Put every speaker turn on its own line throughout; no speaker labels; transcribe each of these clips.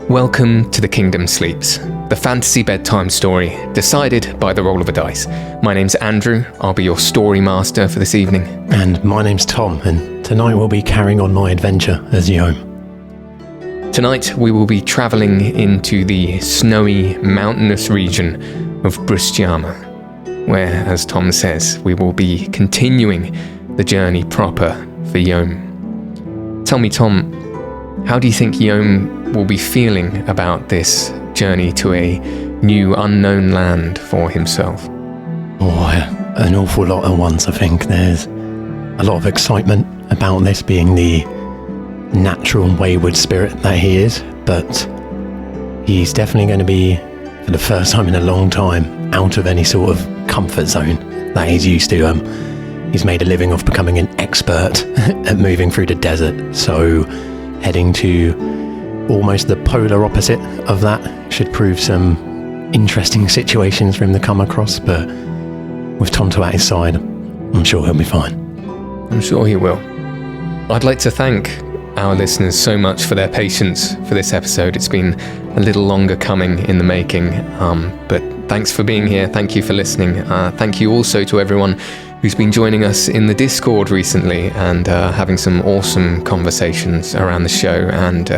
Welcome to The Kingdom Sleeps, the fantasy bedtime story decided by the roll of a dice. My name's Andrew, I'll be your story master for this evening.
And my name's Tom, and tonight we'll be carrying on my adventure as Yohm.
Tonight we will be travelling into the snowy, mountainous region of Brustyama, where, as Tom says, we will be continuing the journey proper for Yohm. Tell me, Tom, how do you think Yohm will be feeling about this journey to a new unknown land for himself?
Oh, an awful lot at once, I think. There's a lot of excitement about this being the natural wayward spirit that he is, but he's definitely going to be, for the first time in a long time, out of any sort of comfort zone that he's used to. He's made a living off becoming an expert at moving through the desert, so heading to almost the polar opposite of that should prove some interesting situations for him to come across, but with Tonto at his side, I'm sure he'll be fine.
I'm sure he will. I'd like to thank our listeners so much for their patience for this episode. It's been a little longer coming in the making, but thanks for being here. Thank you for listening. Thank you also to everyone who's been joining us in the Discord recently and having some awesome conversations around the show and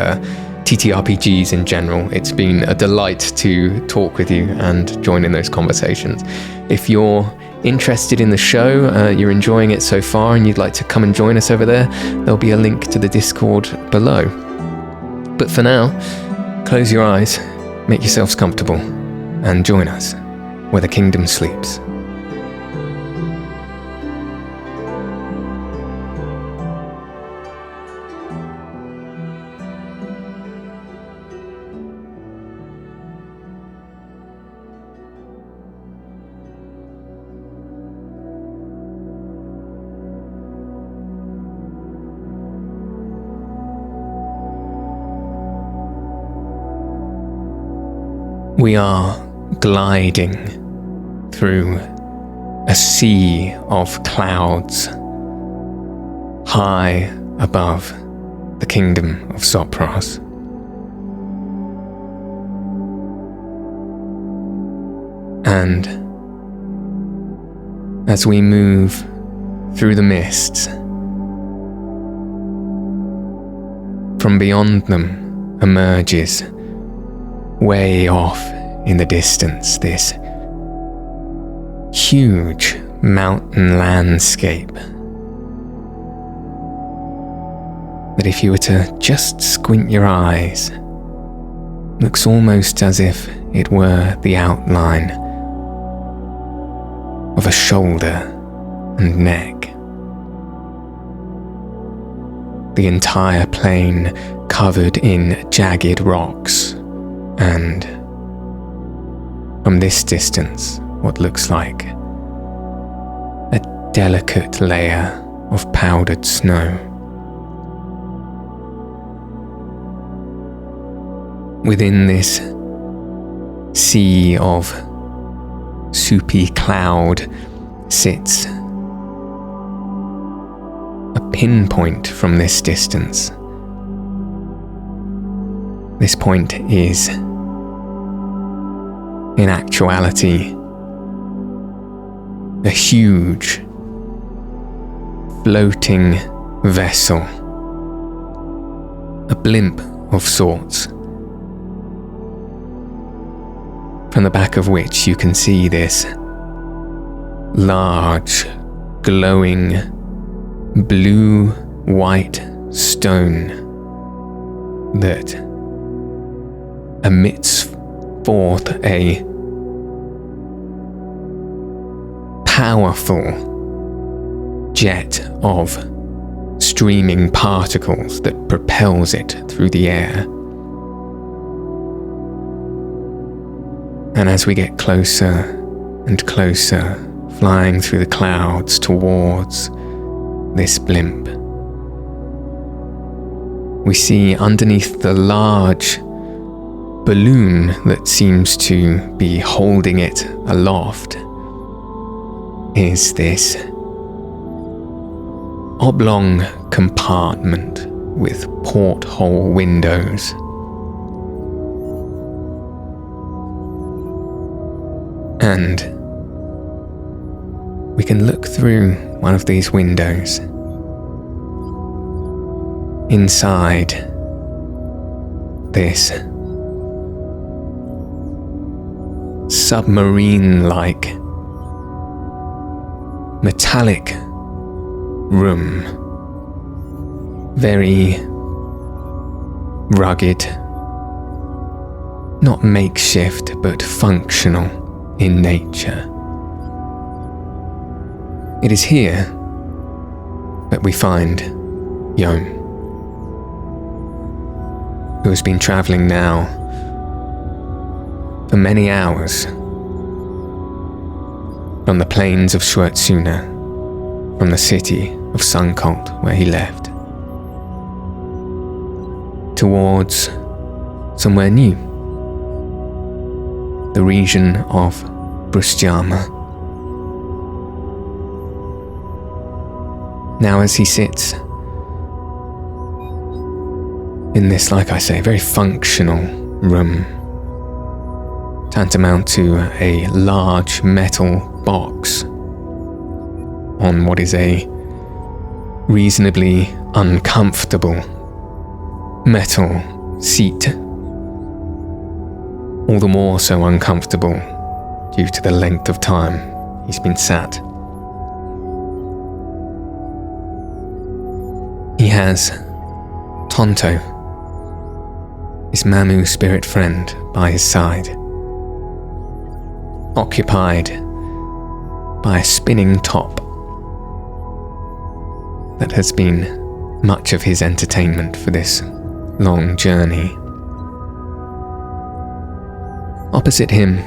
TTRPGs in general. It's been a delight to talk with you and join in those conversations. If you're interested in the show, you're enjoying it so far and you'd like to come and join us over there, there'll be a link to the Discord below. But for now, close your eyes, make yourselves comfortable, and join us where the kingdom sleeps. We are gliding through a sea of clouds high above the Kingdom of Sopros. And as we move through the mists, from beyond them emerges, way off in the distance, this huge mountain landscape that, if you were to just squint your eyes, looks almost as if it were the outline of a shoulder and neck. The entire plain covered in jagged rocks, and from this distance, what looks like a delicate layer of powdered snow. Within this sea of soupy cloud sits a pinpoint from this distance. This point is, in actuality, a huge floating vessel, a blimp of sorts, from the back of which you can see this large, glowing, blue-white stone that emits forth a powerful jet of streaming particles that propels it through the air. And as we get closer and closer, flying through the clouds towards this blimp, we see underneath the large balloon that seems to be holding it aloft is this oblong compartment with porthole windows And we can look through one of these windows. Inside this submarine-like metallic room, very rugged, not makeshift but functional in nature. It is here that we find Yohm, who has been travelling now for many hours from the plains of Schwertsuna, from the city of Suncolt where he left, towards somewhere new, the region of Brustyama. Now as he sits in this, like I say, very functional room, tantamount to a large metal box on what is a reasonably uncomfortable metal seat, all the more so uncomfortable due to the length of time he's been sat. He has Tonto, his Mamu spirit friend, by his side, occupied by a spinning top that has been much of his entertainment for this long journey. Opposite him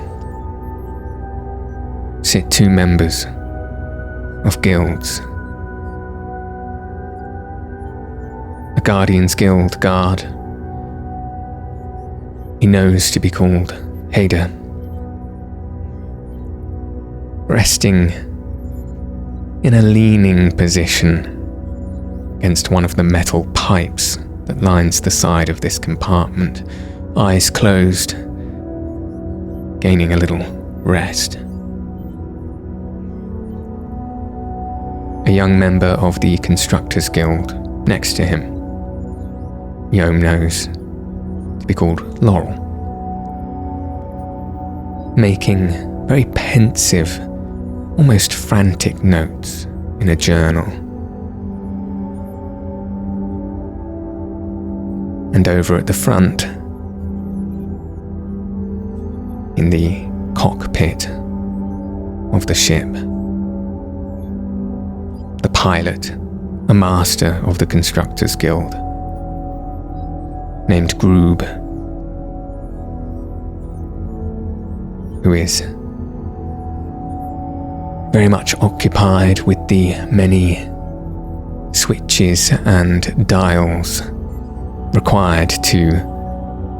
sit two members of guilds. A Guardian's Guild guard he knows to be called Hader, resting in a leaning position against one of the metal pipes that lines the side of this compartment, eyes closed, gaining a little rest. A young member of the Constructors Guild next to him, Yohm knows to be called Laurel, making very pensive, almost frantic notes in a journal. And over at the front, in the cockpit of the ship, the pilot, a master of the Constructors Guild, named Groob, who is very much occupied with the many switches and dials required to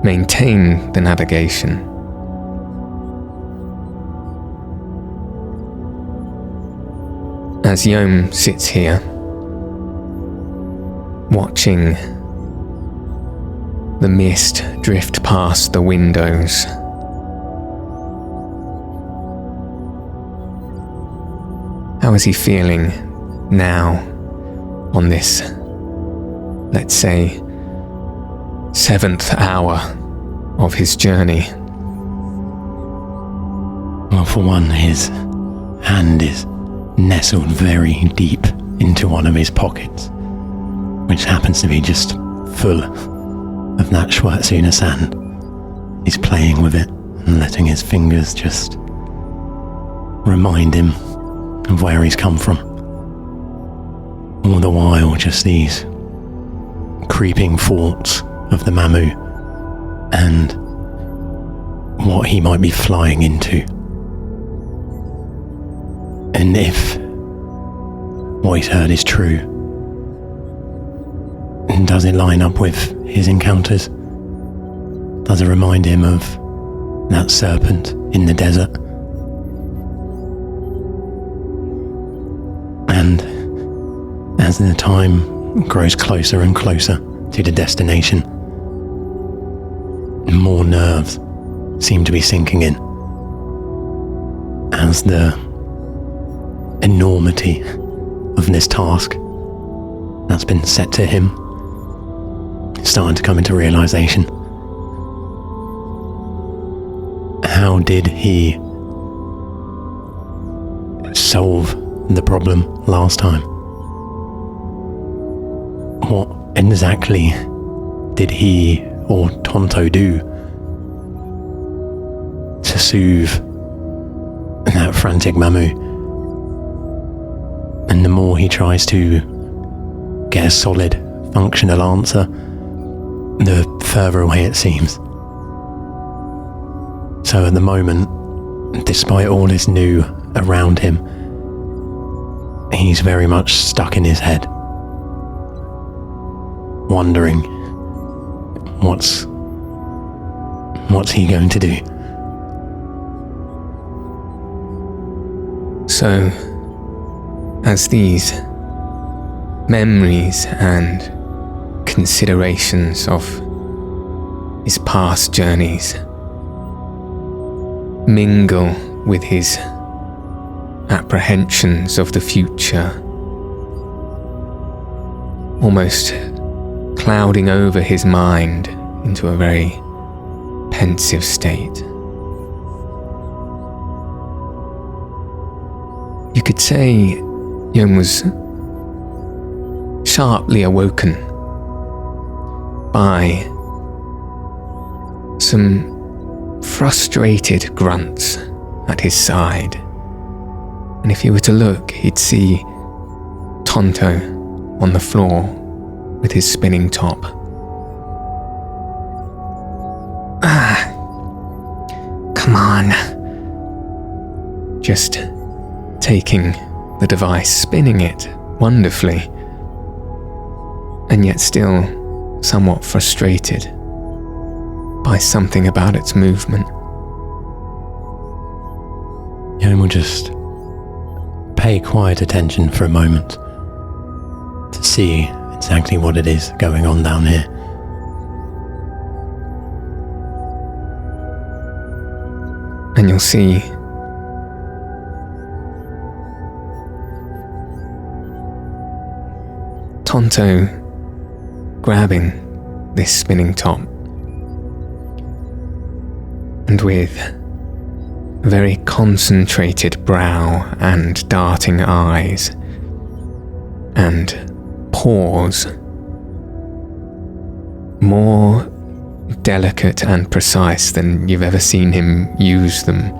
maintain the navigation. As Yohm sits here, watching the mist drift past the windows, how is he feeling now on this, let's say, 7th hour of his journey?
Well, for one, his hand is nestled very deep into one of his pockets, which happens to be just full of that Schwertsuna sand. He's playing with it and letting his fingers just remind him of where he's come from. All the while, just these creeping thoughts of the Mamu and what he might be flying into. And if what he's heard is true, does it line up with his encounters? Does it remind him of that serpent in the desert? And as the time grows closer and closer to the destination, more nerves seem to be sinking in. as the enormity of this task that's been set to him is starting to come into realization. How did he solve the problem last time? What exactly did he or Tonto do to soothe that frantic Mamu? And the more he tries to get a solid, functional answer, the further away it seems. So at the moment, despite all is new around him, he's very much stuck in his head, wondering what's he going to do.
So, as these memories and considerations of his past journeys mingle with his apprehensions of the future, almost clouding over his mind into a very pensive state. You could say Yohm was sharply awoken by some frustrated grunts at his side, and if he were to look, he'd see Tonto on the floor with his spinning top. Come on. Just taking the device, spinning it wonderfully, and yet still somewhat frustrated by something about its movement.
Yohm will just pay quiet attention for a moment to see exactly what it is going on down here.
And you'll see Tonto grabbing this spinning top, and with very concentrated brow and darting eyes and paws more delicate and precise than you've ever seen him use them,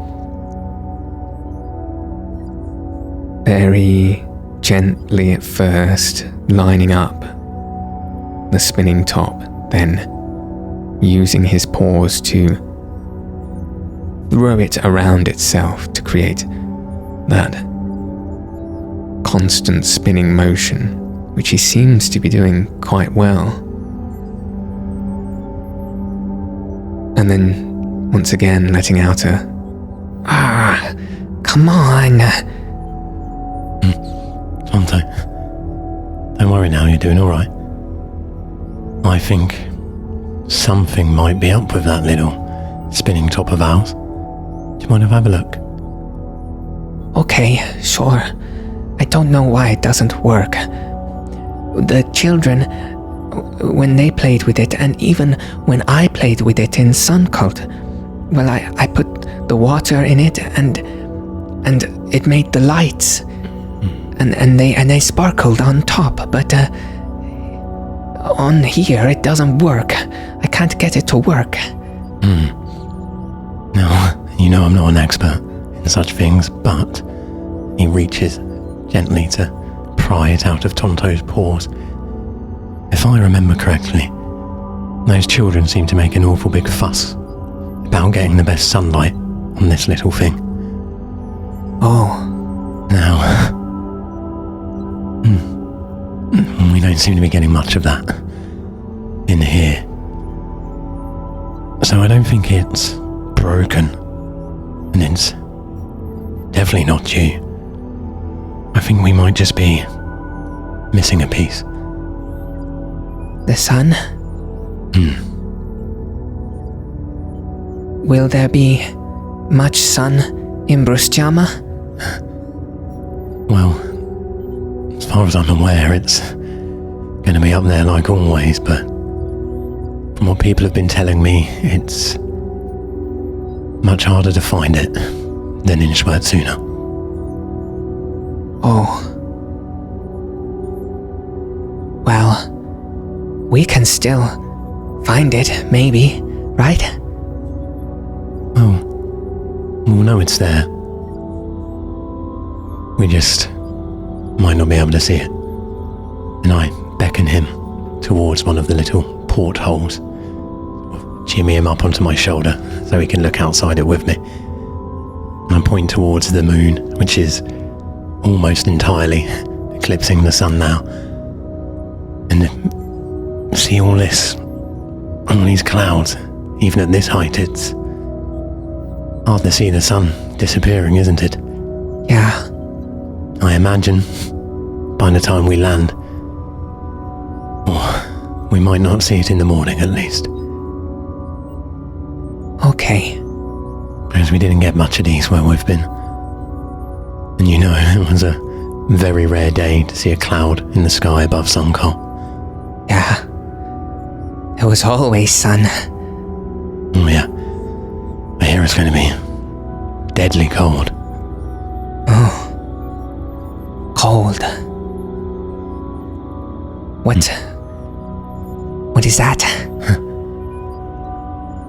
very gently at first lining up the spinning top, then using his paws to throw it around itself to create that constant spinning motion, which he seems to be doing quite well. And then once again letting out a come on.
Tonto, don't worry now, you're doing alright. I think something might be up with that little spinning top of ours. Do you mind if I have a look?
Okay, sure. I don't know why it doesn't work. The children, when they played with it, and even when I played with it in Sun Cult, well, I put the water in it and it made the lights, and they sparkled on top, but on here it doesn't work. I can't get it to work.
Now, you know I'm not an expert in such things, but he reaches gently to pry it out of Tonto's paws. If I remember correctly, those children seem to make an awful big fuss about getting the best sunlight on this little thing.
Oh.
Now, we don't seem to be getting much of that in here. So I don't think it's broken, and it's definitely not you. I think we might just be missing a piece.
The sun? Will there be much sun in Brustyama?
Well, as far as I'm aware, it's going to be up there like always, but from what people have been telling me, it's much harder to find it than in Schwertsuna.
Oh. Well, we can still find it, maybe, right?
Oh, we'll know it's there. We just might not be able to see it. And I beckon him towards one of the little portholes, jimmy him up onto my shoulder so he can look outside it with me. And I point towards the moon, which is almost entirely eclipsing the sun now. And see all these clouds, even at this height, it's hard to see the sun disappearing, isn't it?
Yeah.
I imagine by the time we land, or we might not see it in the morning at least.
Okay.
Because we didn't get much of these where we've been. And you know, it was a very rare day to see a cloud in the sky above Suncoal.
Yeah. There was always sun.
Oh yeah. I hear it's going to be deadly cold.
Oh. Cold. What is that?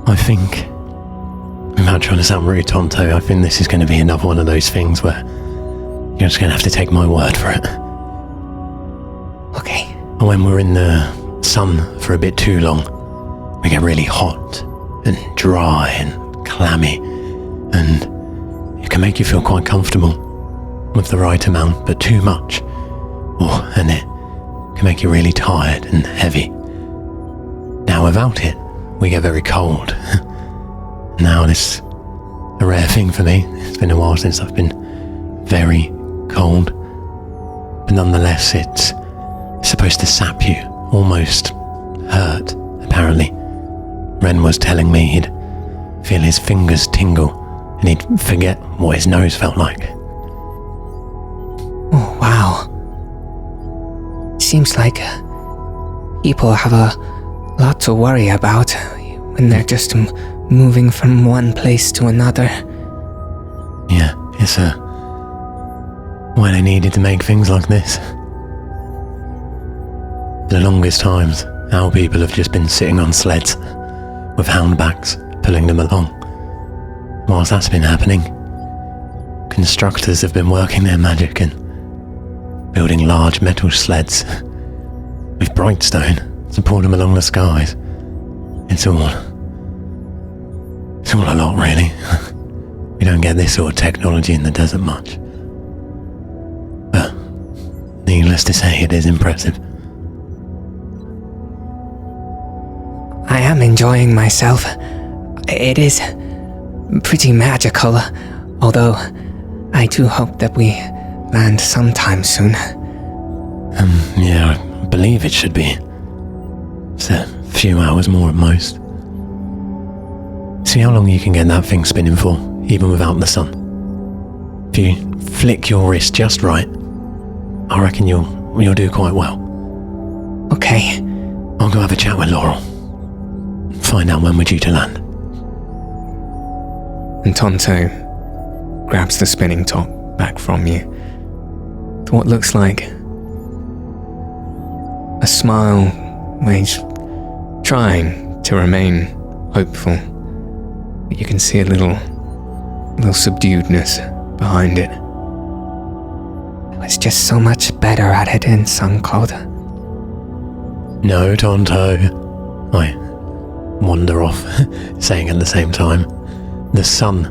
I think, without trying to sound rude, Tonto, I think this is going to be another one of those things where you're just going to have to take my word for it.
Okay.
When we're in the sun for a bit too long, we get really hot and dry and clammy, and it can make you feel quite comfortable with the right amount, but too much, and it can make you really tired and heavy. Now without it, we get very cold. Now this is a rare thing for me. It's been a while since I've been very cold, but nonetheless it's supposed to sap you, almost hurt, apparently. Ren was telling me he'd feel his fingers tingle and he'd forget what his nose felt like.
Oh, wow. Seems like people have a lot to worry about when they're just moving from one place to another.
Yeah, it's why they needed to make things like this. For the longest times, our people have just been sitting on sleds with houndbacks pulling them along. Whilst that's been happening, constructors have been working their magic and building large metal sleds with bright stone to pull them along the skies. It's all a lot, really. We don't get this sort of technology in the desert much. But needless to say, it is impressive.
I am enjoying myself. It is pretty magical, although I do hope that we land sometime soon.
Yeah, I believe it should be. It's a few hours more at most. See how long you can get that thing spinning for, even without the sun. If you flick your wrist just right, I reckon you'll do quite well.
Okay.
I'll go have a chat with Laurel. Find out when we're due to land.
And Tonto grabs the spinning top back from you to what looks like a smile where he's trying to remain hopeful, but you can see a little subduedness behind it.
I was just so much better at it in Suncold.
No, Tonto. I wander off, saying at the same time, the sun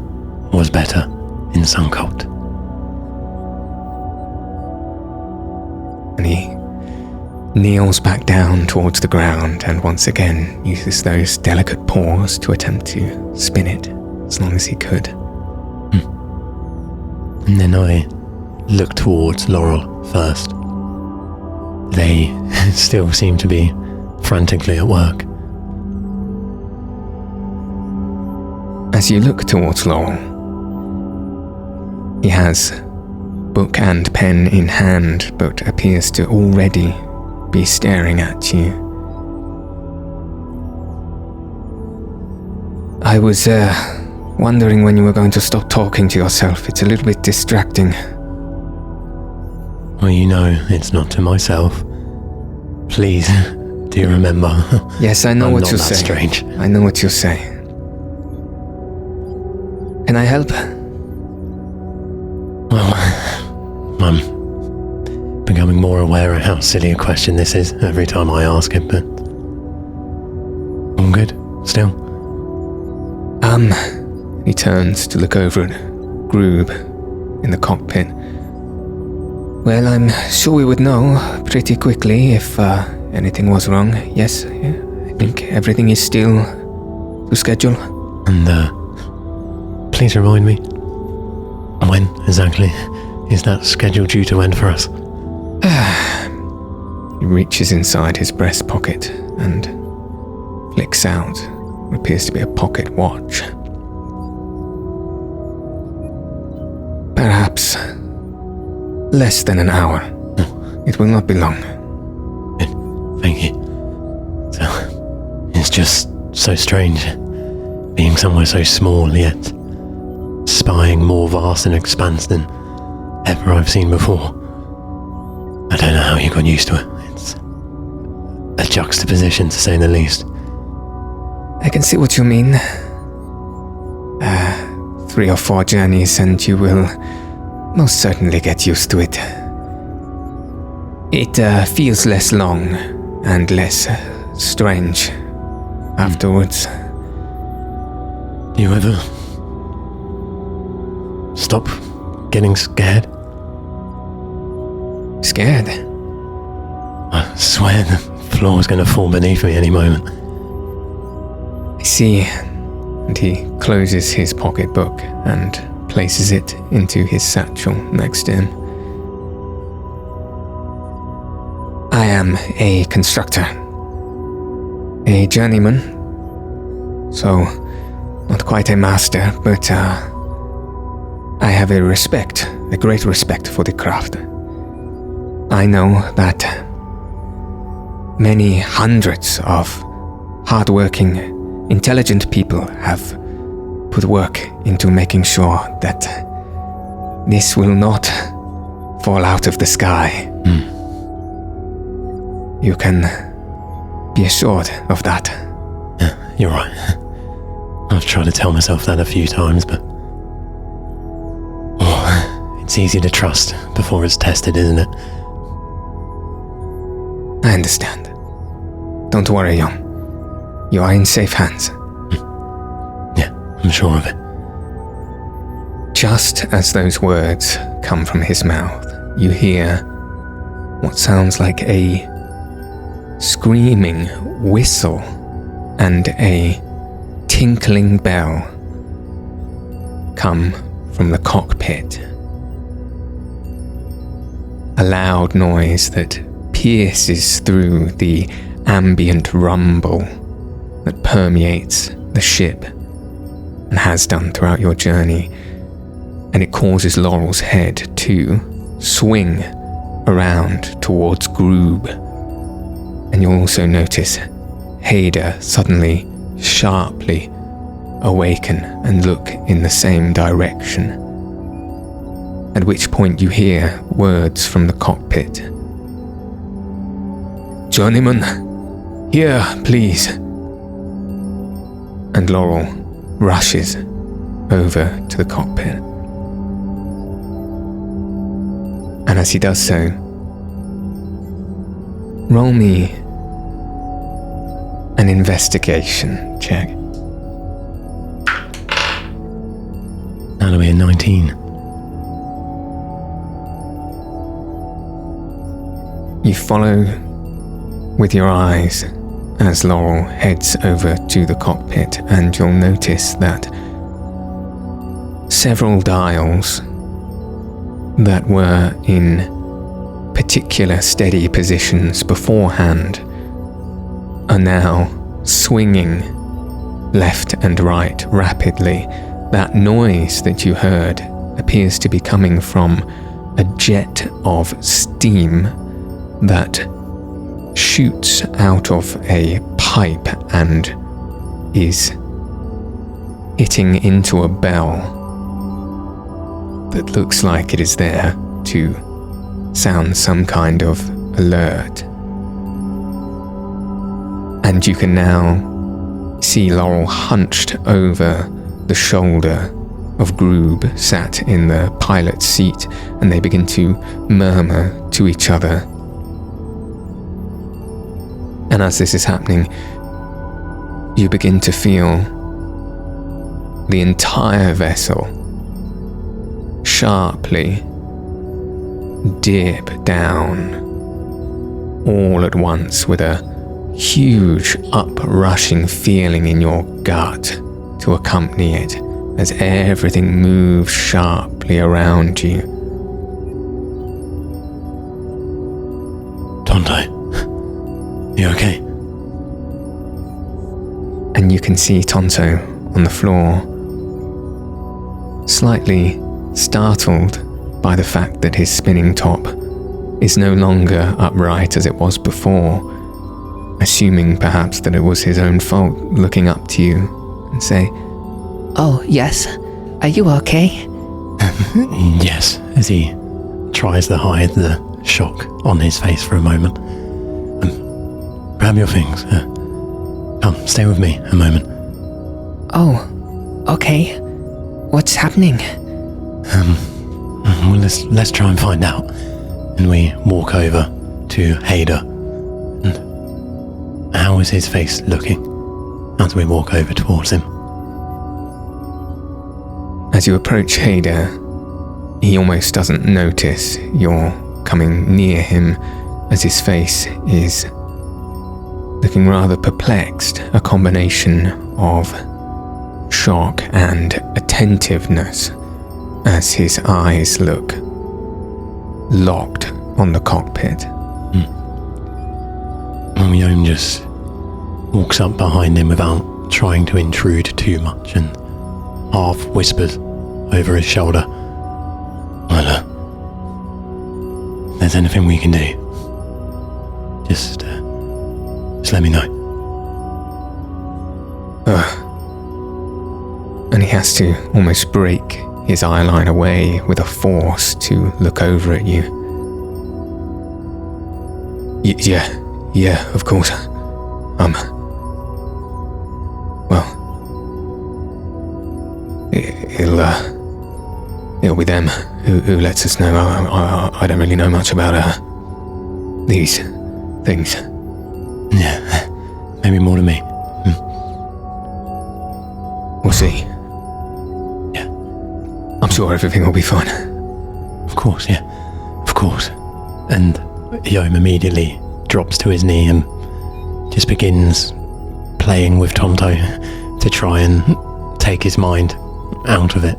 was better in Suncold.
And he kneels back down towards the ground and once again uses those delicate paws to attempt to spin it as long as he could.
And then I look towards Laurel first. They still seem to be frantically at work.
As you look towards Laurel, He has book and pen in hand, but appears to already be staring at you. I was wondering when you were going to stop talking to yourself. It's a little bit distracting.
Well, you know, it's not to myself. Please, do you remember?
Yes, I know
I'm
what
not
you're
that
saying.
strange.
I know what you're saying. Can I help?
Well, I'm becoming more aware of how silly a question this is every time I ask it, but all good, still.
He turns to look over at Groob in the cockpit. Well, I'm sure we would know pretty quickly if anything was wrong. Yes, I think everything is still to schedule.
And, please remind me, when exactly is that schedule due to end for us?
He reaches inside his breast pocket and flicks out what appears to be a pocket watch. Perhaps less than an hour. It will not be long.
Thank you. So, it's just so strange, being somewhere so small yet spying more vast and expanse than ever I've seen before. I don't know how you got used to it. It's a juxtaposition, to say the least.
I can see what you mean. 3 or 4 journeys and you will most certainly get used to it. It feels less long and less strange afterwards.
Do you ever stop getting scared?
Scared?
I swear the floor's going to fall beneath me any moment.
I see. And he closes his pocketbook and places it into his satchel next to him. I am a constructor. A journeyman. So, not quite a master, but I have a great respect for the craft. I know that many hundreds of hardworking, intelligent people have put work into making sure that this will not fall out of the sky. You can be assured of that.
Yeah, you're right. I've tried to tell myself that a few times, but it's easy to trust before it's tested, isn't it?
I understand. Don't worry, Yohm. You are in safe hands.
Yeah, I'm sure of it.
Just as those words come from his mouth, you hear what sounds like a screaming whistle and a tinkling bell come from the cockpit. A loud noise that pierces through the ambient rumble that permeates the ship and has done throughout your journey, and it causes Laurel's head to swing around towards Groob. And you'll also notice Hader suddenly, sharply awaken and look in the same direction, at which point you hear words from the cockpit. Journeyman, here, please. And Laurel rushes over to the cockpit. And as he does so, roll me an investigation check.
That'll be a 19.
You follow with your eyes as Laurel heads over to the cockpit, and you'll notice that several dials that were in particular steady positions beforehand are now swinging left and right rapidly. That noise that you heard appears to be coming from a jet of steam that shoots out of a pipe and is hitting into a bell that looks like it is there to sound some kind of alert. And you can now see Laurel hunched over the shoulder of Groob, sat in the pilot's seat, and they begin to murmur to each other. And as this is happening, you begin to feel the entire vessel sharply dip down all at once, with a huge uprushing feeling in your gut to accompany it as everything moves sharply around you.
Tonto, you okay?
And you can see Tonto on the floor, slightly startled by the fact that his spinning top is no longer upright as it was before, assuming perhaps that it was his own fault, looking up to you and say,
"Oh, yes. Are you okay?"
Yes, as he tries to hide the shock on his face for a moment. Grab your things. Come, stay with me a moment.
Oh, okay. What's happening?
Well, let's try and find out. And we walk over to Hader. And how is his face looking as we walk over towards him?
As you approach Hader, he almost doesn't notice you're coming near him, as his face is looking rather perplexed, a combination of shock and attentiveness as his eyes look locked on the cockpit.
And Yohm just walks up behind him without trying to intrude too much and half whispers over his shoulder, "Well, if there's anything we can do, just let me know."
And he has to almost break his eyeline away with a force to look over at you. Yeah, of course. Well, it'll be them who lets us know. I don't really know much about these things.
Yeah, maybe more than me.
We'll see.
Yeah.
I'm sure everything will be fine.
Of course, yeah. Of course. And Yohm immediately drops to his knee and just begins playing with Tonto to try and take his mind out of it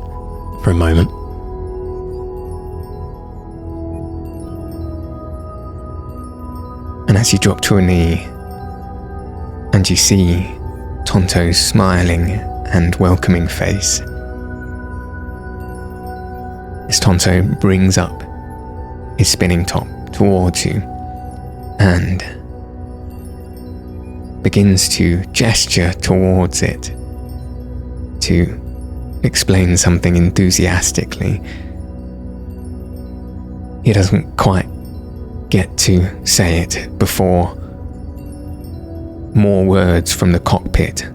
for a moment.
And as you drop to a knee and you see Tonto's smiling and welcoming face, as Tonto brings up his spinning top towards you and begins to gesture towards it to explain something enthusiastically, he doesn't quite get to say it before more words from the cockpit.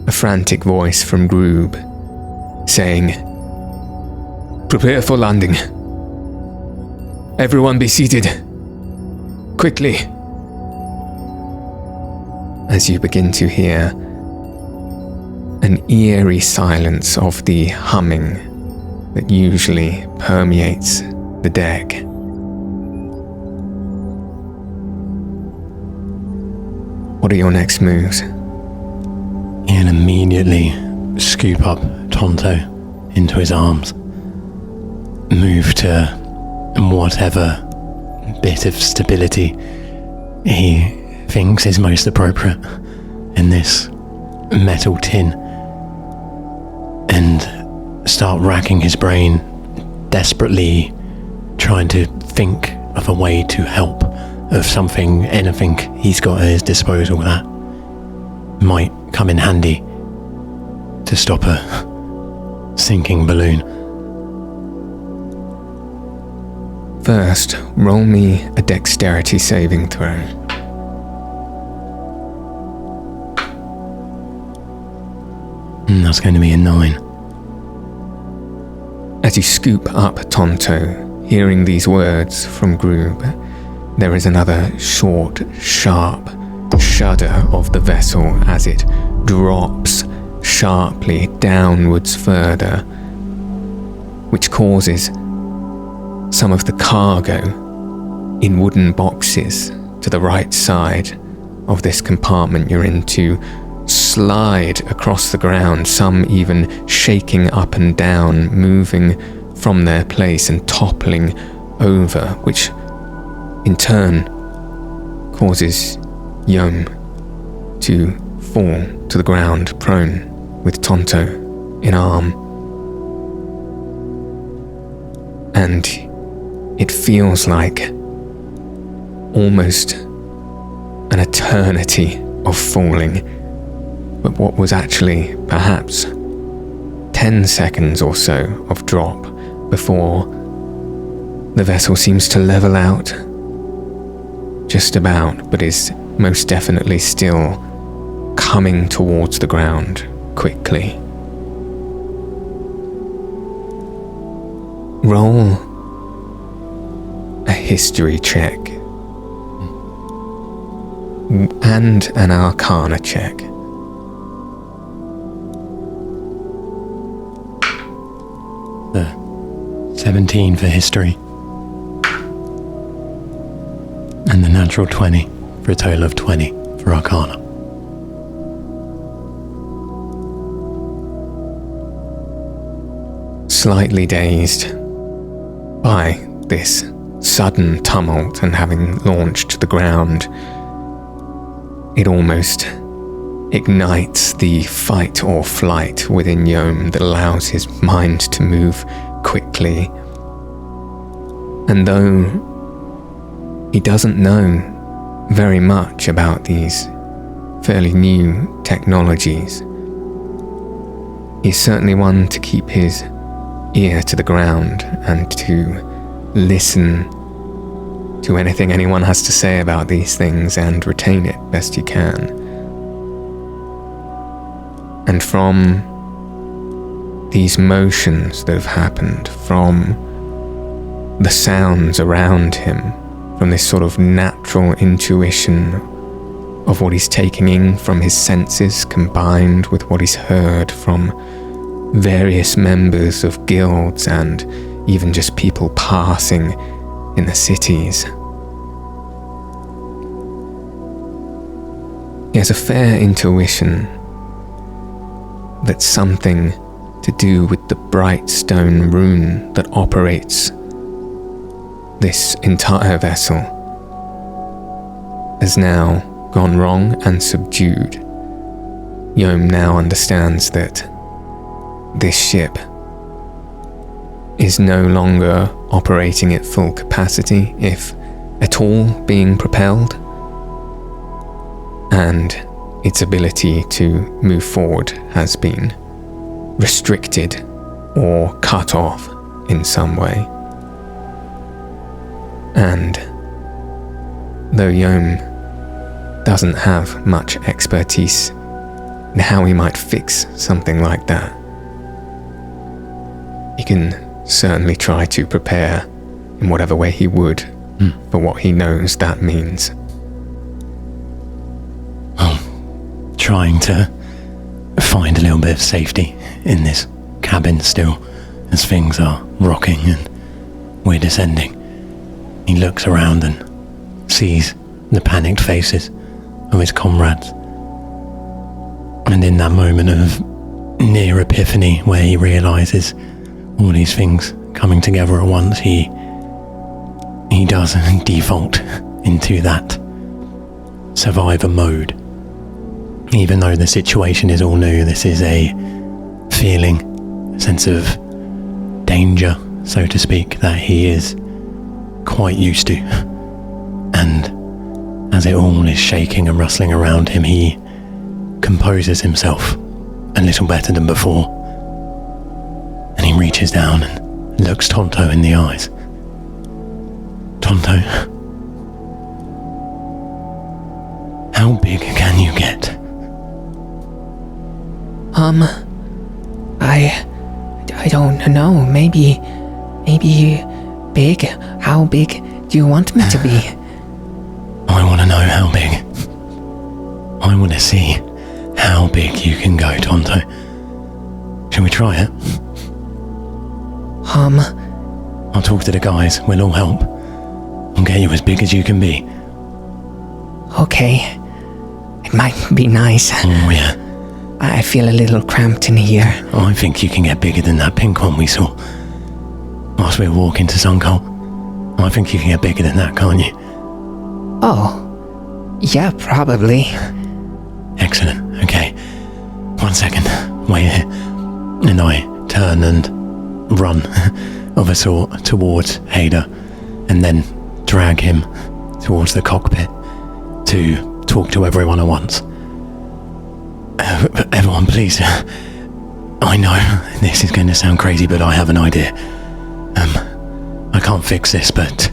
A frantic voice from Groob saying, "Prepare for landing. Everyone be seated. Quickly." As you begin to hear an eerie silence of the humming that usually permeates the deck. What are your next moves?
He'll immediately scoop up Tonto into his arms, move to whatever bit of stability he thinks is most appropriate in this metal tin, and start racking his brain, desperately trying to think of a way to help, of something, anything he's got at his disposal that might come in handy to stop a sinking balloon.
First, roll me a dexterity saving throw.
That's going to be a 9.
As you scoop up Tonto, hearing these words from Groob, there is another short, sharp shudder of the vessel as it drops sharply downwards further, which causes some of the cargo in wooden boxes to the right side of this compartment you're in to slide across the ground, some even shaking up and down, moving from their place and toppling over, which in turn causes Yohm to fall to the ground prone with Tonto in arm. And it feels like almost an eternity of falling, but what was actually perhaps 10 seconds or so of drop before the vessel seems to level out just about, but is most definitely still coming towards the ground quickly. Roll a history check and an arcana check.
The 17 for history. And the natural 20 for a total of 20 for arcana.
Slightly dazed by this sudden tumult and having launched to the ground, it almost ignites the fight or flight within Yohm that allows his mind to move quickly. And though he doesn't know very much about these fairly new technologies, he's certainly one to keep his ear to the ground and to listen to anything anyone has to say about these things and retain it best he can. And from these motions that have happened, from the sounds around him, from this sort of natural intuition of what he's taking in from his senses combined with what he's heard from various members of guilds and even just people passing in the cities, he has a fair intuition that something to do with the bright stone rune that operates this entire vessel has now gone wrong and subdued. Yohm now understands that this ship is no longer operating at full capacity, if at all being propelled, and its ability to move forward has been restricted or cut off in some way. And though Yohm doesn't have much expertise in how he might fix something like that, he can certainly try to prepare in whatever way he would for what he knows that means.
Well, trying to find a little bit of safety in this cabin still, as things are rocking and we're descending. He looks around and sees the panicked faces of his comrades. And in that moment of near epiphany where he realises all these things coming together at once, he does default into that survivor mode. Even though the situation is all new, this is a feeling, a sense of danger, so to speak, that he is quite used to. And as it all is shaking and rustling around him, he composes himself a little better than before. And he reaches down and looks Tonto in the eyes. Tonto, how big can you get?
I don't know. Maybe big. How big do you want me to be?
I want to know how big. I want to see how big you can go, Tonto. Shall we try it? I'll talk to the guys. We'll all help. I'll get you as big as you can be.
Okay. It might be nice.
Oh, yeah.
I feel a little cramped in here.
I think you can get bigger than that pink one we saw whilst we were walking to Suncolt. I think you can get bigger than that, can't you?
Oh. Yeah, probably.
Excellent. Okay. 1 second. Wait here. And I turn and run of a sort towards Hader and then drag him towards the cockpit to talk to everyone at once. Everyone, please. I know this is going to sound crazy, but I have an idea. I can't fix this, but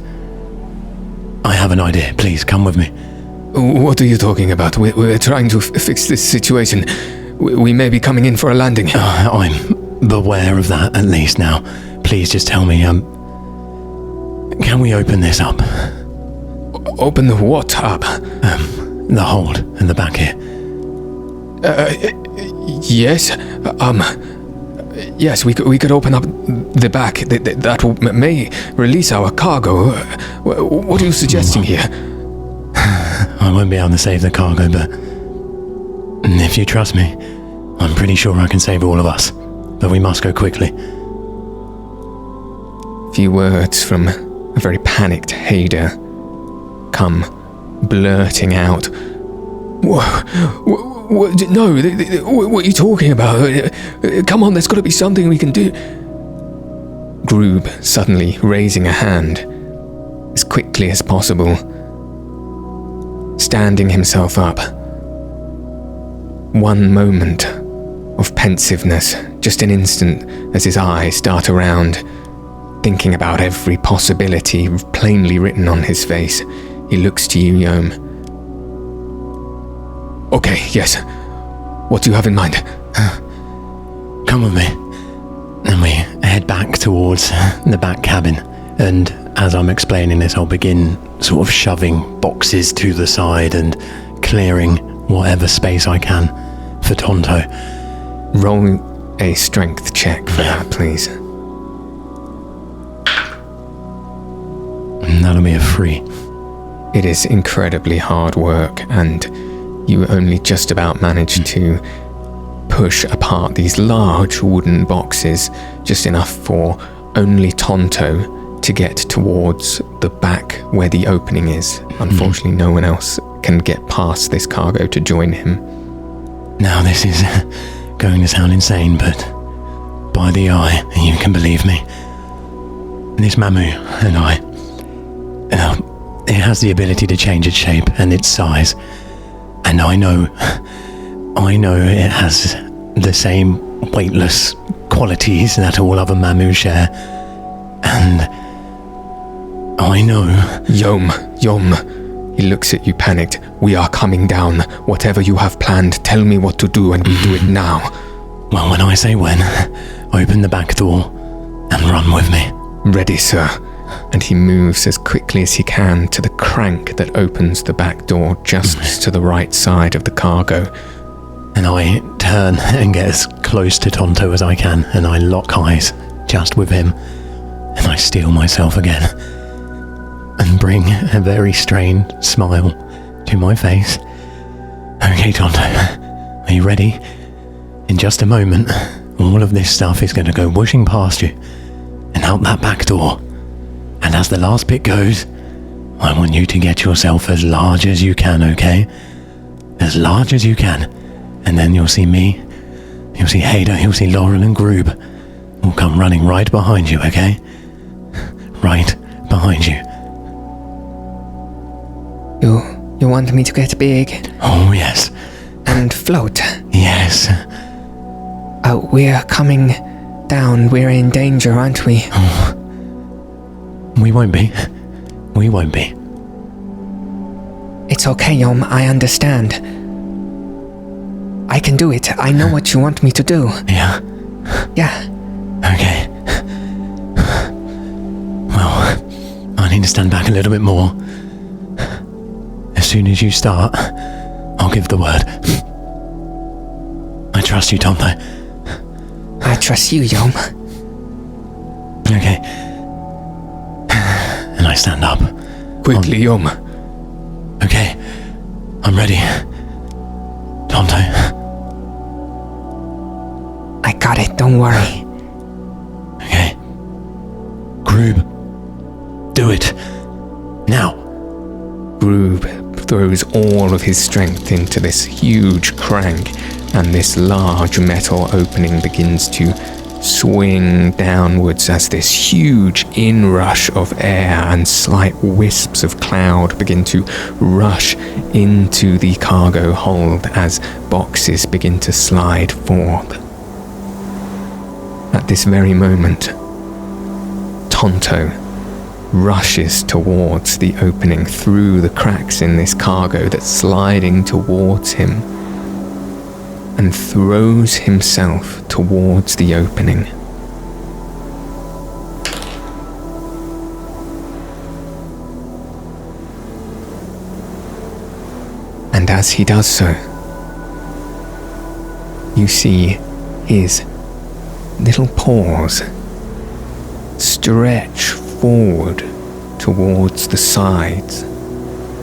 I have an idea. Please, come with me.
What are you talking about? We're trying to fix this situation. We may be coming in for a landing.
I'm aware of that, at least now. Please just tell me, can we open this up?
Open the what up?
The hold in the back here.
Yes. Yes, we could open up the back. That may release our cargo. What are you suggesting here?
I won't be able to save the cargo, but if you trust me, I'm pretty sure I can save all of us. But we must go quickly.
Few words from a very panicked Hader come blurting out. No, what are you talking about? Come on, there's got to be something we can do. Groob suddenly raising a hand as quickly as possible, standing himself up. One moment of pensiveness, just an instant as his eyes dart around, thinking about every possibility plainly written on his face. He looks to you, Yohm. Okay, yes. What do you have in mind?
Come with me. And we head back towards the back cabin. And as I'm explaining this, I'll begin sort of shoving boxes to the side and clearing whatever space I can for Tonto.
Roll a strength check for that, please.
And that'll be a 3.
It is incredibly hard work, and you only just about manage to push apart these large wooden boxes, just enough for only Tonto to get towards the back where the opening is. Unfortunately, no one else can get past this cargo to join him.
Now, this is going to sound insane, but by the eye, you can believe me, this Mamu and I, it has the ability to change its shape and its size. And I know it has the same weightless qualities that all other Mamu share. And I know...
Yohm. He looks at you panicked. We are coming down. Whatever you have planned, tell me what to do and we do it now.
Well, when I say when, open the back door and run with me.
Ready, sir. And he moves as quickly as he can to the crank that opens the back door just to the right side of the cargo.
And I turn and get as close to Tonto as I can, and I lock eyes just with him, and I steel myself again and bring a very strained smile to my face. Okay, Tonto, are you ready? In just a moment, all of this stuff is going to go whooshing past you and out that back door. And as the last bit goes, I want you to get yourself as large as you can, okay? As large as you can. And then you'll see me, you'll see Hader, you'll see Laurel and Groob will come running right behind you, okay? Right behind you.
You want me to get big?
Oh, yes.
And float?
Yes.
We're coming down. We're in danger, aren't we?
Oh. We won't be. We won't be.
It's okay, Yohm. I understand. I can do it. I know what you want me to do.
Yeah?
Yeah.
Okay. Well, I need to stand back a little bit more. As soon as you start, I'll give the word. I trust you, Tonto.
I trust you, Yohm.
Okay. And I stand up.
Quickly, Yohm.
Okay. I'm ready. Tonto.
I got it, don't worry.
Okay. Groob. Do it. Now.
Groob throws all of his strength into this huge crank, and this large metal opening begins to swing downwards as this huge inrush of air and slight wisps of cloud begin to rush into the cargo hold as boxes begin to slide forth. At this very moment, Tonto rushes towards the opening through the cracks in this cargo that's sliding towards him, and throws himself towards the opening. And as he does so, you see his little paws stretch forward towards the sides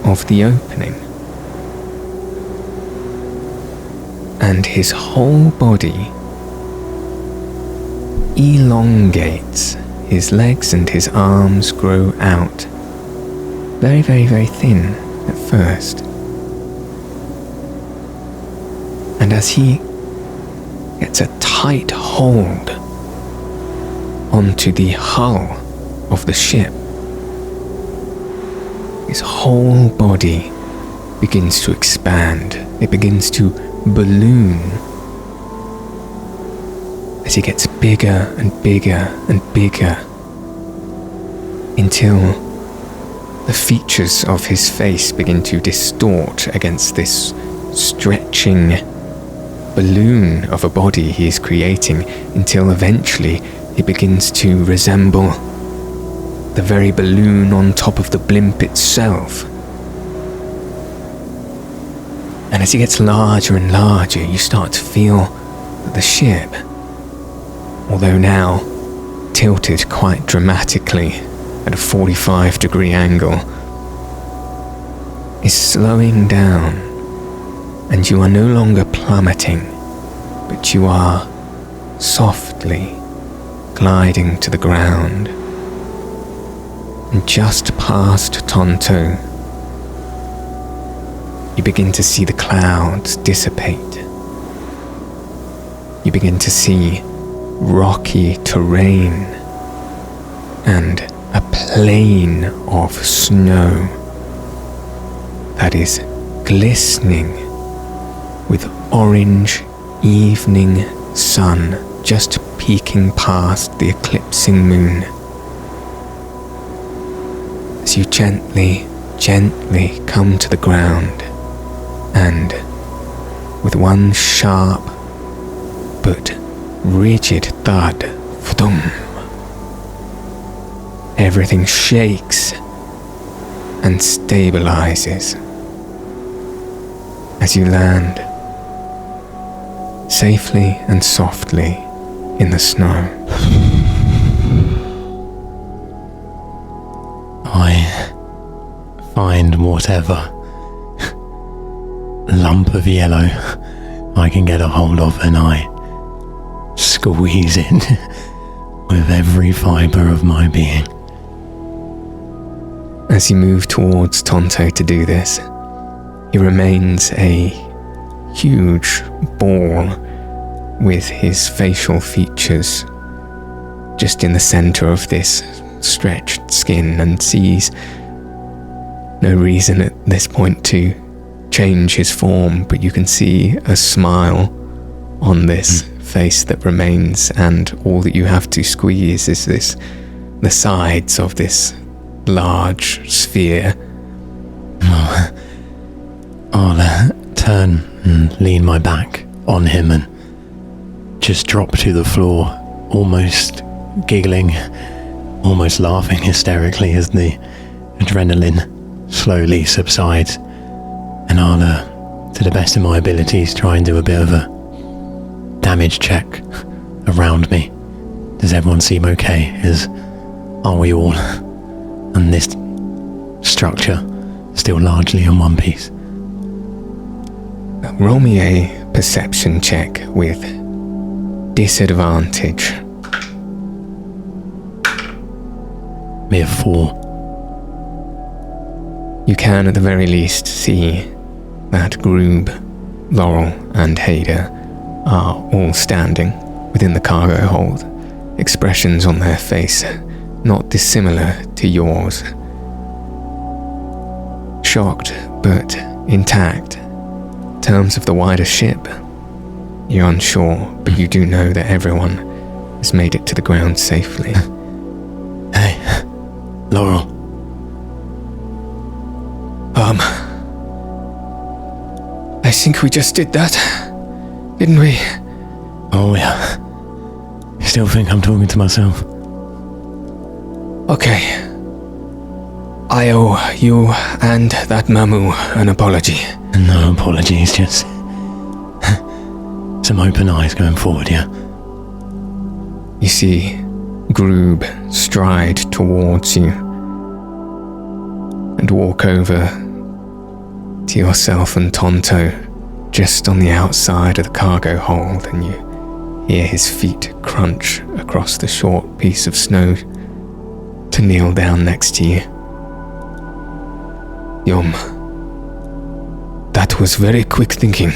of the opening. And his whole body elongates. His legs and his arms grow out. Very, very, very thin at first. And as he gets a tight hold onto the hull of the ship, his whole body begins to expand. It begins to balloon as he gets bigger and bigger and bigger, until the features of his face begin to distort against this stretching balloon of a body he is creating, until eventually he begins to resemble the very balloon on top of the blimp itself. And as he gets larger and larger, you start to feel that the ship, although now tilted quite dramatically at a 45-degree angle, is slowing down, and you are no longer plummeting, but you are softly gliding to the ground. And just past Tonto, you begin to see the clouds dissipate. You begin to see rocky terrain and a plain of snow that is glistening with orange evening sun just peeking past the eclipsing moon. As you gently come to the ground, and with one sharp but rigid thud, thump, everything shakes and stabilizes as you land safely and softly in the snow.
I find whatever lump of yellow I can get a hold of, and I squeeze it with every fibre of my being.
As you move towards Tonto to do this, he remains a huge ball with his facial features just in the center of this stretched skin and sees no reason at this point to change his form, but you can see a smile on this face that remains, and all that you have to squeeze is the sides of this large sphere.
I'll turn and lean my back on him and just drop to the floor, almost giggling, almost laughing hysterically as the adrenaline slowly subsides. And I'll, to the best of my abilities, try and do a bit of a damage check around me. Does everyone seem okay? Are we all on this structure still largely in one piece?
Roll me a perception check with disadvantage.
Me a 4.
You can at the very least see that Groob, Laurel, and Hader are all standing within the cargo hold, expressions on their face not dissimilar to yours. Shocked, but intact. In terms of the wider ship, you're unsure, but you do know that everyone has made it to the ground safely.
Hey, Laurel.
I think we just did that, didn't we?
Oh yeah. Still think I'm talking to myself.
Okay. I owe you and that Mamu an apology.
No apologies, just some open eyes going forward, yeah?
You see Groob stride towards you and walk over to yourself and Tonto just on the outside of the cargo hold, and you hear his feet crunch across the short piece of snow to kneel down next to you. Yohm, that was very quick thinking.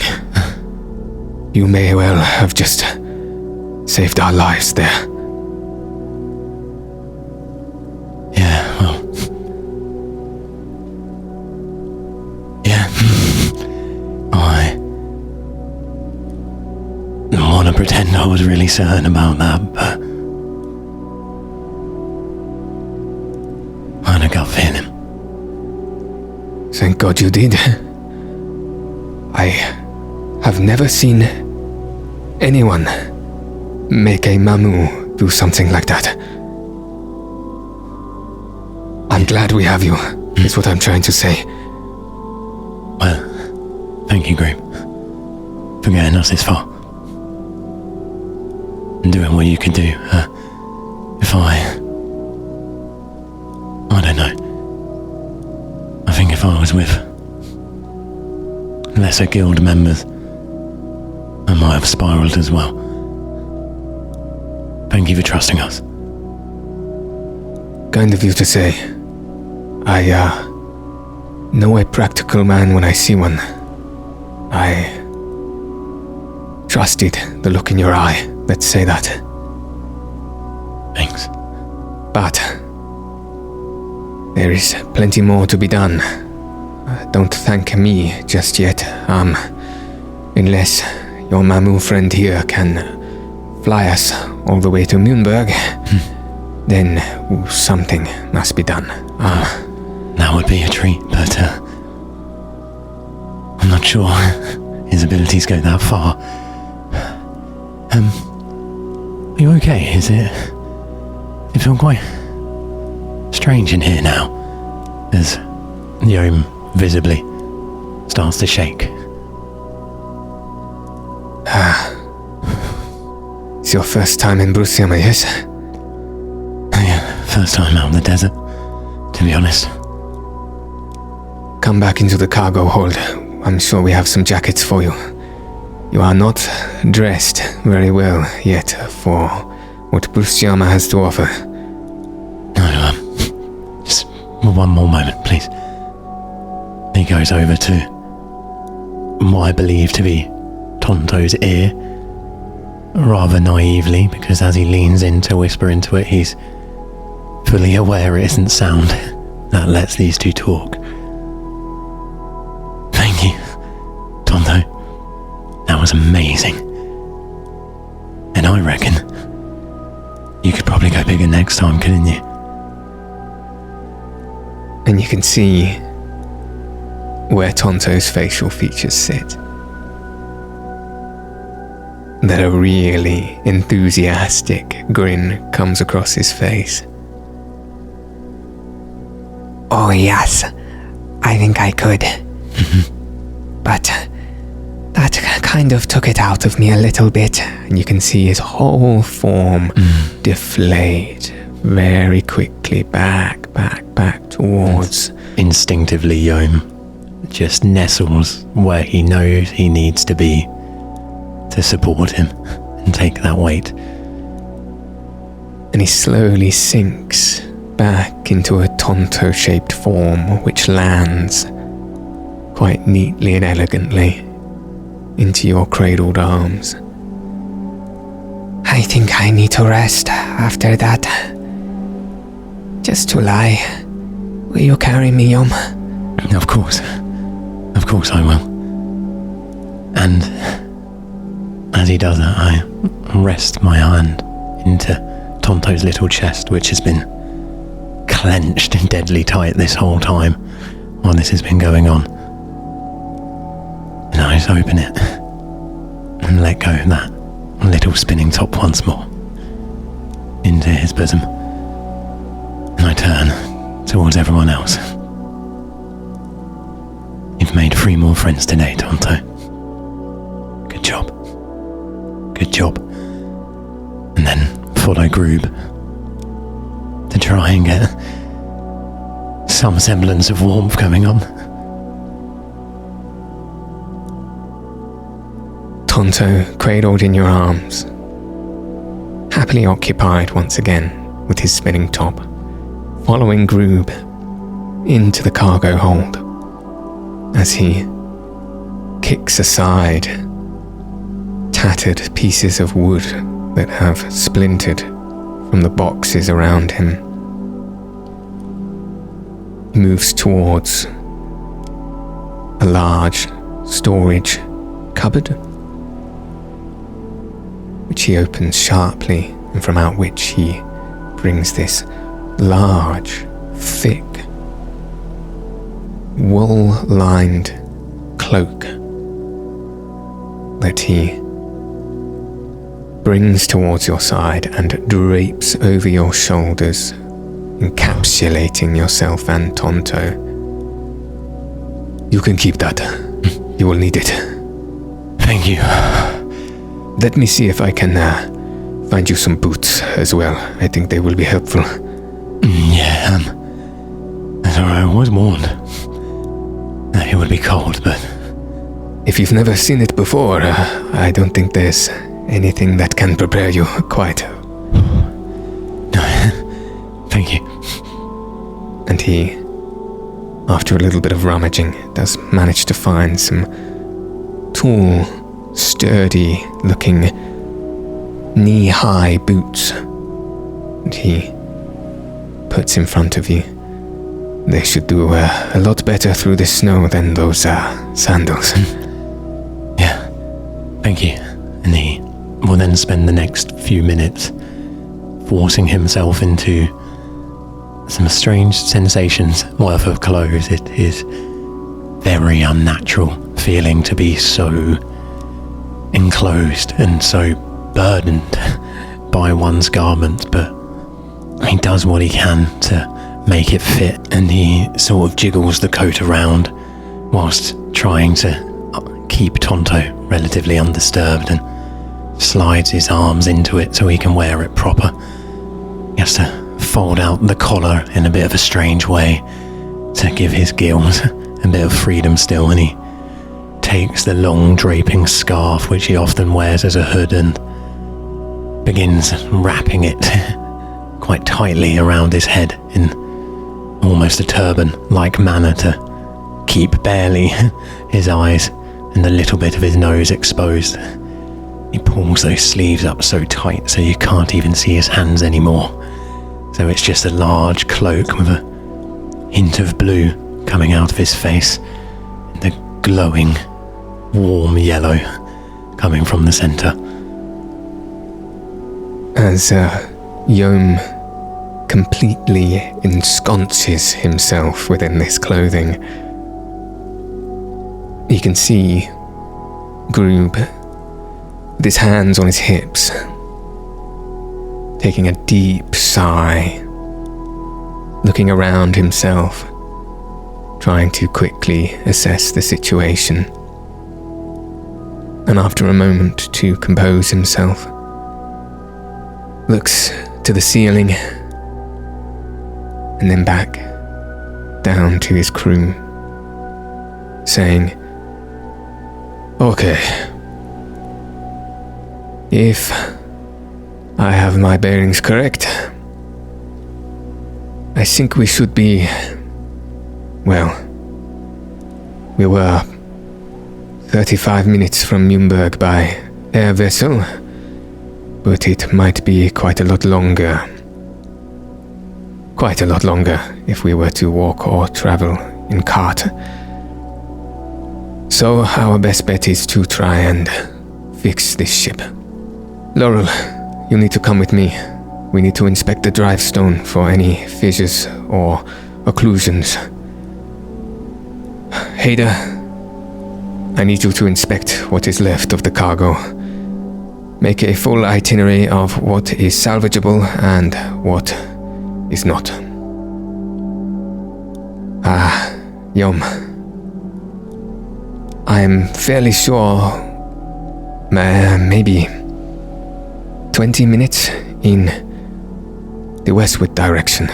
You may well have just saved our lives there.
Yeah, well... yeah. I don't want to pretend I was really certain about that, but... I had a gut feeling.
Thank God you did. I have never seen anyone make a Mamu do something like that. I'm glad we have you, is what I'm trying to say.
Well, thank you, Grape, for getting us this far. And doing what you can do. If I don't know. I think if I was with lesser guild members, I might have spiraled as well. Thank you for trusting us.
Kind of you to say. I know a practical man when I see one. I trusted the look in your eye, let's say that.
Thanks.
But there is plenty more to be done. Don't thank me just yet, unless your Mamu friend here can fly us all the way to Moonberg, then something must be done.
That would be a treat, but I'm not sure his abilities go that far. Are you okay? Is it feel quite strange in here now, as Yohm visibly starts to shake.
It's your first time in Brustyama, yes?
Yeah, first time out in the desert, to be honest.
Come back into the cargo hold. I'm sure we have some jackets for you. You are not dressed very well yet for what Brustyama has to offer.
No, just one more moment, please. He goes over to what I believe to be Tonto's ear rather naively, because as he leans in to whisper into it, he's fully aware it isn't sound that lets these two talk. Thank you, Tonto. That was amazing. And I reckon you could probably go bigger next time, couldn't you?
And you can see where Tonto's facial features sit. That a really enthusiastic grin comes across his face.
Oh yes, I think I could. But that kind of took it out of me a little bit.
And you can see his whole form deflate very quickly back towards.
Instinctively, Yohm just nestles where he knows he needs to be to support him and take that weight.
And he slowly sinks back into a Tonto-shaped form, which lands quite neatly and elegantly into your cradled arms.
I think I need to rest after that. Just to lie. Will you carry me, Yohm?
Of course I will. And as he does that, I rest my hand into Tonto's little chest, which has been clenched and deadly tight this whole time while this has been going on. And I just open it and let go of that little spinning top once more into his bosom. And I turn towards everyone else. You've made 3 more friends today, Tonto. Good job. Good job. And then follow Groob to try and get some semblance of warmth going on.
Tonto cradled in your arms, happily occupied once again with his spinning top, following Groob into the cargo hold as he kicks aside tattered pieces of wood that have splintered from the boxes around him. He moves towards a large storage cupboard, which he opens sharply, and from out which he brings this large, thick, wool-lined cloak that he brings towards your side and drapes over your shoulders, encapsulating yourself and Tonto. You can keep that. You will need it.
Thank you.
Let me see if I can find you some boots as well. I think they will be helpful.
Yeah, that's alright. I was warned that it would be cold, but
if you've never seen it before, I don't think there's anything that can prepare you quite.
Thank you.
And he, after a little bit of rummaging, does manage to find some tall, sturdy-looking knee-high boots that he puts in front of you. They should do a lot better through the snow than those sandals.
Yeah, thank you. And he will then spend the next few minutes forcing himself into some strange sensations worth of clothes. It is very unnatural feeling to be so enclosed and so burdened by one's garments, but he does what he can to make it fit, and he sort of jiggles the coat around whilst trying to keep Tonto relatively undisturbed, and slides his arms into it so he can wear it proper. He has to fold out the collar in a bit of a strange way to give his gills a bit of freedom still, and he takes the long draping scarf which he often wears as a hood and begins wrapping it quite tightly around his head in almost a turban-like manner to keep barely his eyes and a little bit of his nose exposed. He pulls those sleeves up so tight so you can't even see his hands anymore. So it's just a large cloak with a hint of blue coming out of his face, and the glowing, warm yellow coming from the centre.
As Yohm completely ensconces himself within this clothing, you can see Groob, with his hands on his hips, taking a deep sigh, looking around himself, trying to quickly assess the situation. And after a moment to compose himself, looks to the ceiling and then back down to his crew, saying, "Okay, if I have my bearings correct, I think we should be, well, we were 35 minutes from Nuremberg by air vessel, but it might be quite a lot longer if we were to walk or travel in cart. So our best bet is to try and fix this ship. Laurel, you need to come with me. We need to inspect the drive stone for any fissures or occlusions. Hader, I need you to inspect what is left of the cargo. Make a full itinerary of what is salvageable and what is not. Yohm, I'm fairly sure maybe 20 minutes in the westward direction,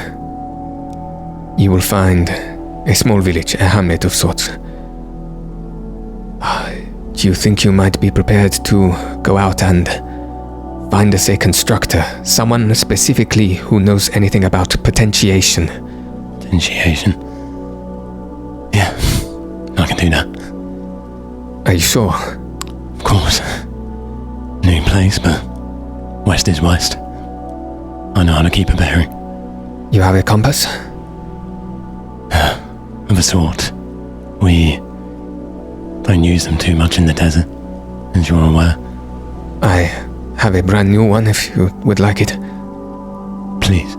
you will find a small village, a hamlet of sorts. Do you think you might be prepared to go out and find us a constructor, someone specifically who knows anything about potentiation?
Potentiation? Yeah, I can do that.
Are you sure?
Of course. New place, but west is west. I know how to keep a bearing.
You have a compass?
Of a sort. We don't use them too much in the desert, as you're aware.
I have a brand new one if you would like it.
Please.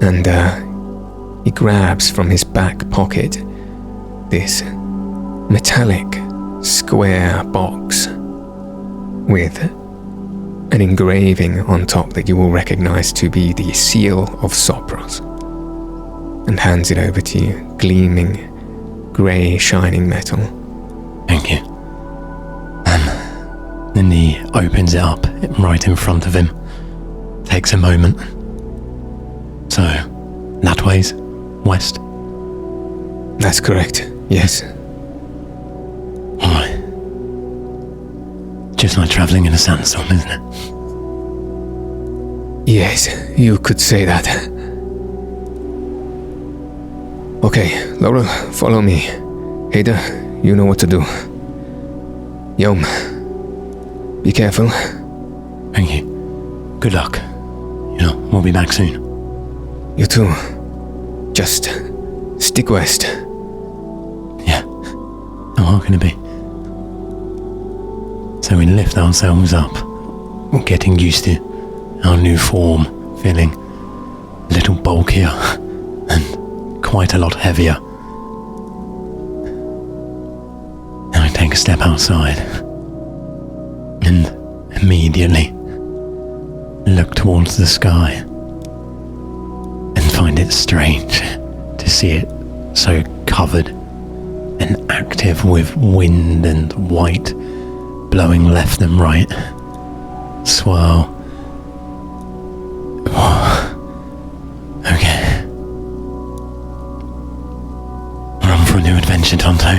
And he grabs from his back pocket this metallic square box with an engraving on top that you will recognize to be the seal of Sopros, and hands it over to you, gleaming grey shining metal.
Thank you. And then he opens it up right in front of him. Takes a moment. So, that way's west?
That's correct, yes.
Alright. Just like travelling in a sandstorm, isn't it?
Yes, you could say that. Okay, Laurel, follow me. Hader, you know what to do. Yohm, be careful.
Thank you. Good luck. We'll be back soon.
You too. Just stick west.
Yeah. How hard can it be? So we lift ourselves up, getting used to our new form, feeling a little bulkier and quite a lot heavier. Now I take a step outside and immediately look towards the sky and find it strange to see it so covered and active with wind and white blowing left and right. Swirl. Okay. We're on for a new adventure, Tonto.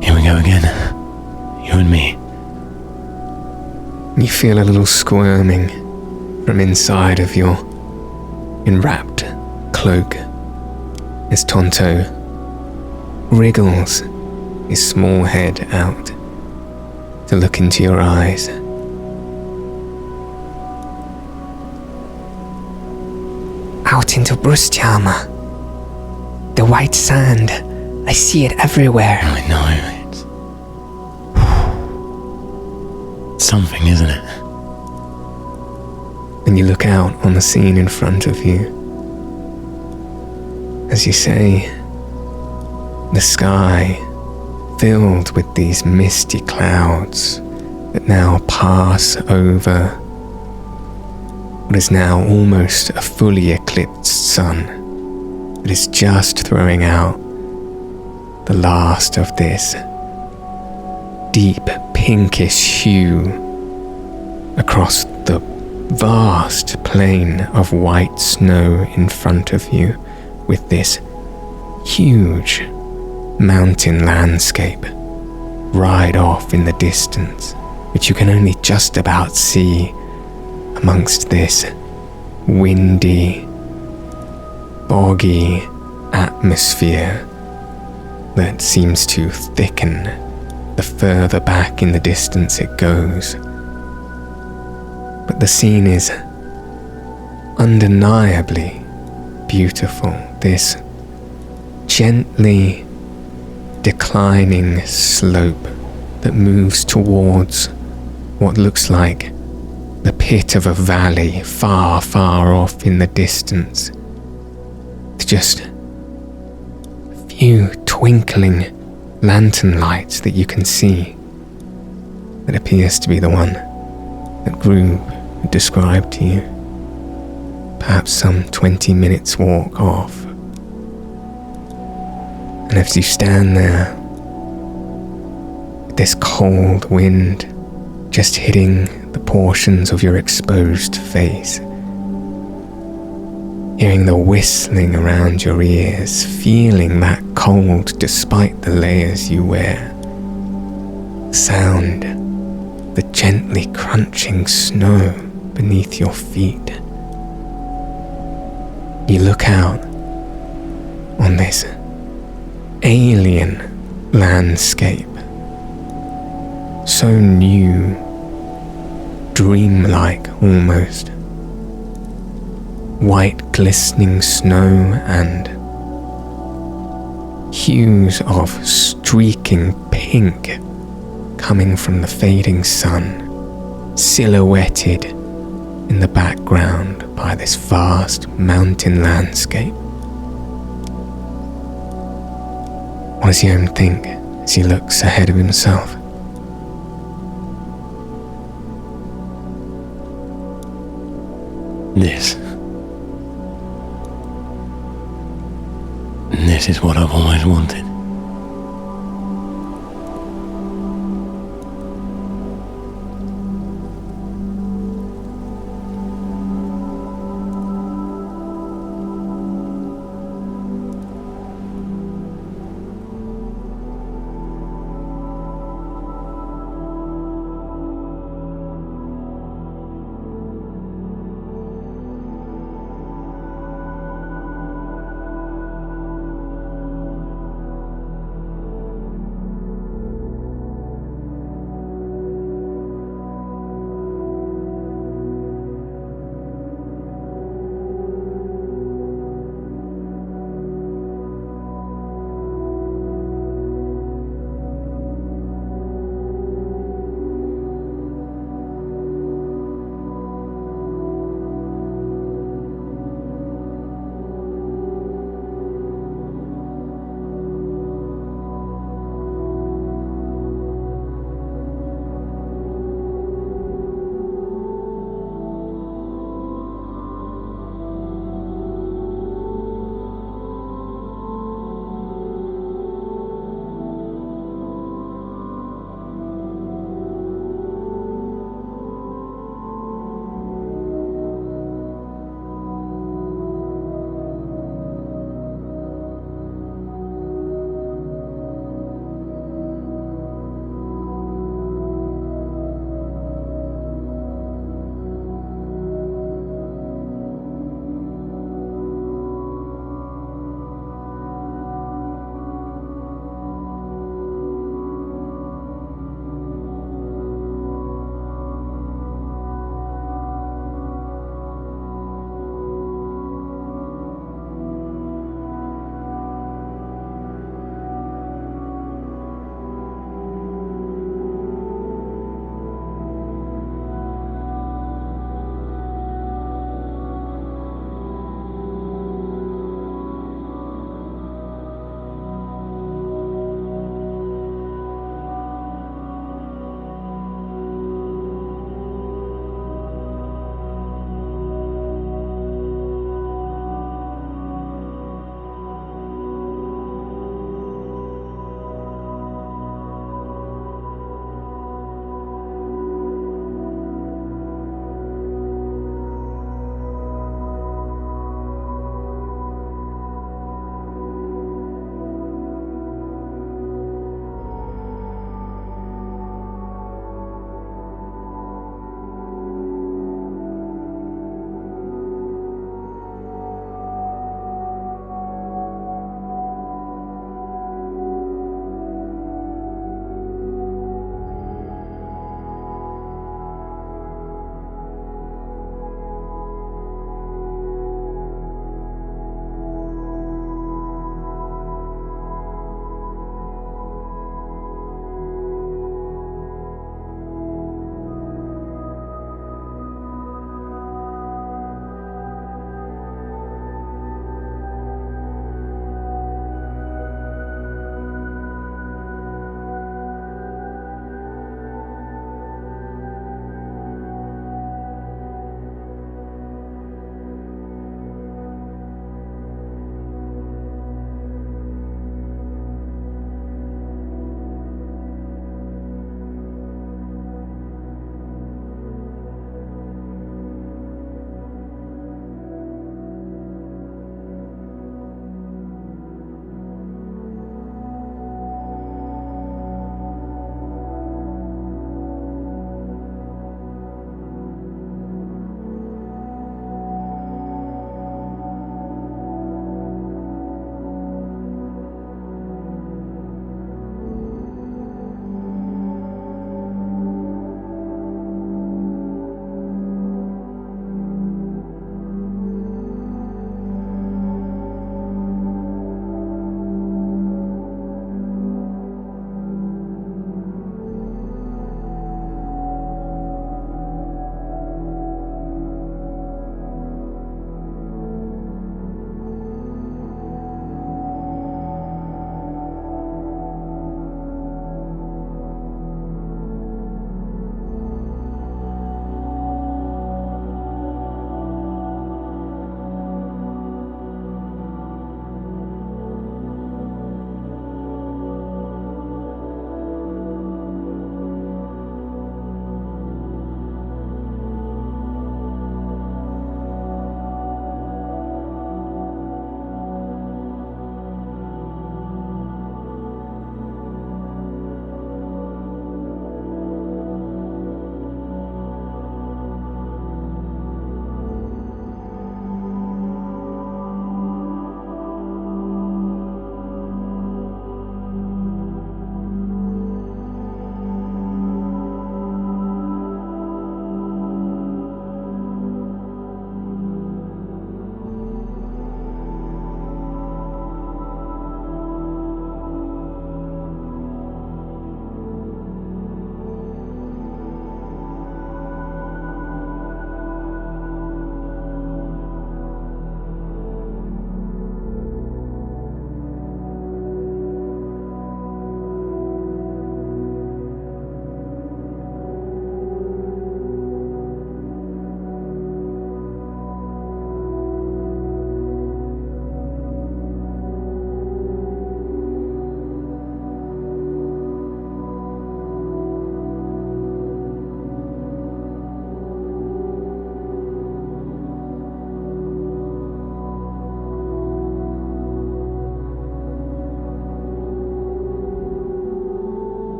Here we go again. You and me.
You feel a little squirming from inside of your enwrapped cloak as Tonto wriggles his small head out to look into your eyes.
Out into Brustyama. The white sand. I see it everywhere.
I know, it's something, isn't it?
And you look out on the scene in front of you. As you say, the sky filled with these misty clouds that now pass over what is now almost a fully eclipsed sun that is just throwing out the last of this deep pinkish hue across the vast plain of white snow in front of you, with this huge mountain landscape right off in the distance, which you can only just about see amongst this windy, boggy atmosphere that seems to thicken the further back in the distance it goes. But the scene is undeniably beautiful. This gently declining slope that moves towards what looks like the pit of a valley far, far off in the distance. Just a few twinkling lantern lights that you can see. That appears to be the one that Groob described to you. Perhaps some 20 minutes walk off. And as you stand there, with this cold wind just hitting the portions of your exposed face, hearing the whistling around your ears, feeling that cold despite the layers you wear, sound the gently crunching snow beneath your feet. You look out on this alien landscape, so new, dreamlike almost. White glistening snow and hues of streaking pink coming from the fading sun, silhouetted in the background by this vast mountain landscape. What does Yohm think as he looks ahead of himself?
This is what I've always wanted.